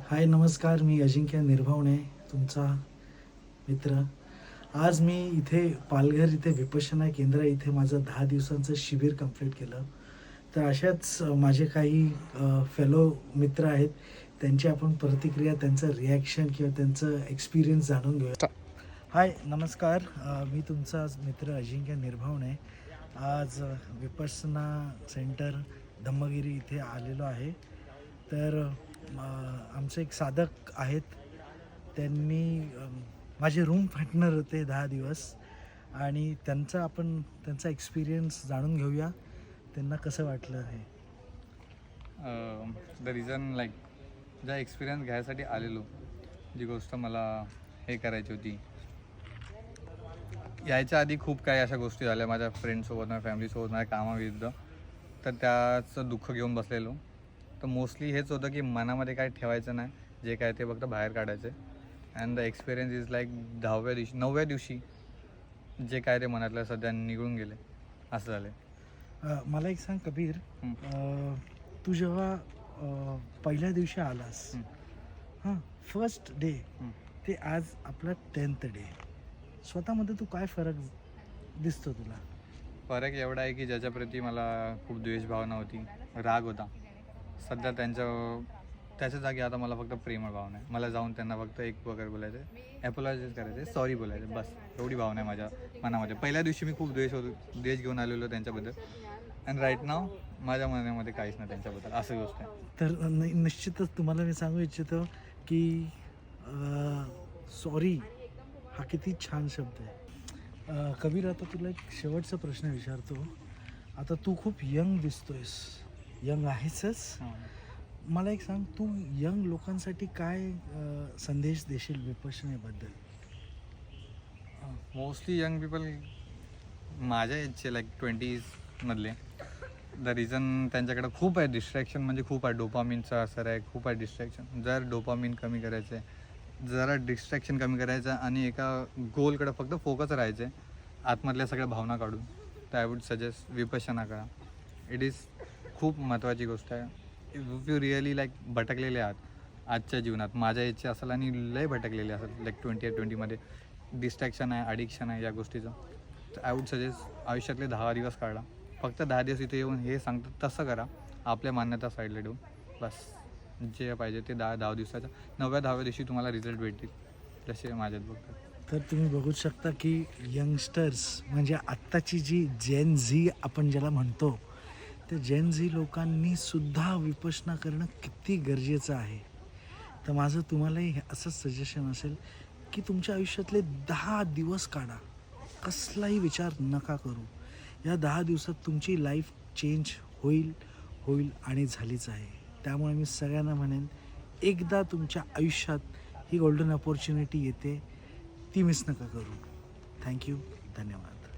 हाय नमस्कार, मी अजिंक्य निर्भावणे, तुमचा मित्र. आज मी इथे पालघर इथे विपश्यना केंद्र इथे माझं 10 दिवसांचं शिबिर कंप्लीट केलं. तर अशाच माझे काही फेलो मित्र आहेत, त्यांची आपण प्रतिक्रिया, त्यांचं रिॲक्शन किंवा त्यांचं एक्सपिरियन्स जाणून घेऊया. हाय नमस्कार, मी तुमचा मित्र अजिंक्य निर्भावणे. आज विपश्यना सेंटर धम्मगिरी इथे आलेलो आहे. तर आमचे एक साधक आहेत, त्यांनी माझे रूम पार्टनर होते 10 दिवस आणि त्यांचा एक्सपिरियन्स जाणून घेऊया, त्यांना कसं वाटलं हे. द रिझन लाईक ज्या एक्सपिरियन्स घ्यायसाठी आलेलो, जी गोष्ट मला हे करायची होती, यायच्या आधी खूप काही अशा गोष्टी झाल्या माझ्या फ्रेंडसोबत, माझ्या फॅमिलीसोबत, माझ्या कामाविरुद्ध. तर त्याचं दुःख घेऊन बसलेलो. तर मोस्टली हेच होतं की मनामध्ये काय ठेवायचं नाही, जे काय ते फक्त बाहेर काढायचं. And the experience is like 9व्या दिवशी जे काय ते मनातलं सध्या निघून गेले, असं झालं. मला एक सांग कबीर, तू जेव्हा पहिल्या दिवशी आलास, हां, फर्स्ट डे ते आज आपला 10th डे, स्वतःमध्ये तू काय फरक दिसतो तुला? फरक एवढा आहे की ज्याच्याप्रती मला खूप द्वेषभावना होती, राग होता, सध्या त्याच्या जागी आता मला फक्त प्रेमळ भावना आहे. मला जाऊन त्यांना फक्त एक वगैरे बोलायचं, ॲपोलॉजाईज करायचे, सॉरी बोलायचं, बस एवढी भावना आहे माझ्या मनामध्ये. पहिल्या दिवशी मी खूप द्वेष घेऊन आलेलो त्यांच्याबद्दल. अँड राईट नाव माझ्या मनामध्ये काहीच नाही त्यांच्याबद्दल, असं गोष्ट आहे. तर निश्चितच तुम्हाला मी सांगू इच्छितो की सॉरी हा किती छान शब्द आहे. कबीर, आता तुला एक शेवटचा प्रश्न विचारतो. आता तू खूप यंग दिसतोयस, यंग आहेसच. मला एक सांग, तू यंग लोकांसाठी काय संदेश देशील विपश्यनेबद्दल? मोस्टली यंग पीपल माझ्या एजचे, लाईक 20s मधले. द रिझन त्यांच्याकडे खूप आहे डिस्ट्रॅक्शन, म्हणजे खूप आहे. डोपामिनचा असर आहे, खूप आहे डिस्ट्रॅक्शन. जर डोपामिन कमी करायचं आहे, जरा डिस्ट्रॅक्शन कमी करायचं आणि एका गोलकडे फक्त फोकस राहायचं आहे, आतमधल्या सगळ्या भावना काढून, तर आय वुड सजेस्ट विपश्यना करा. इट इज खूप महत्त्वाची गोष्ट आहे. इफ यू रिअली लाईक भटकलेले आहात आजच्या जीवनात, माझ्या एजचे असेल आणि लय भटकलेले असेल, लाईक 20मध्ये डिस्ट्रॅक्शन आहे, ॲडिक्शन आहे या गोष्टीचं, तर आय वुड सजेस्ट आयुष्यातले 10 दिवस काढा. फक्त 10 दिवस इथे येऊन हे सांगतात तसं करा, आपल्या मान्यता साईडला ठेवून. बस जे पाहिजे ते 10 दिवसाच्या 9व्या-10व्या दिवशी तुम्हाला रिझल्ट भेटतील, जसे माझ्यात बघतात. तर तुम्ही बघू शकता की यंगस्टर्स म्हणजे आत्ताची जी जेन झी आपण ज्याला म्हणतो, त्या जेन झी लोकांनी सुद्धा विपश्यना करणं किती गरजेचं आहे. तर माझं तुम्हालाही असंच सजेशन असेल की तुमच्या आयुष्यातले 10 दिवस काढा, कसलाही विचार नका करू. या 10 दिवसात तुमची लाईफ चेंज होईल आणि झालीच आहे. त्यामुळे मी सगळ्यांना म्हणेन, एकदा तुमच्या आयुष्यात ही गोल्डन अपॉर्च्युनिटी येते, ती मिस नका करू. थँक्यू, धन्यवाद.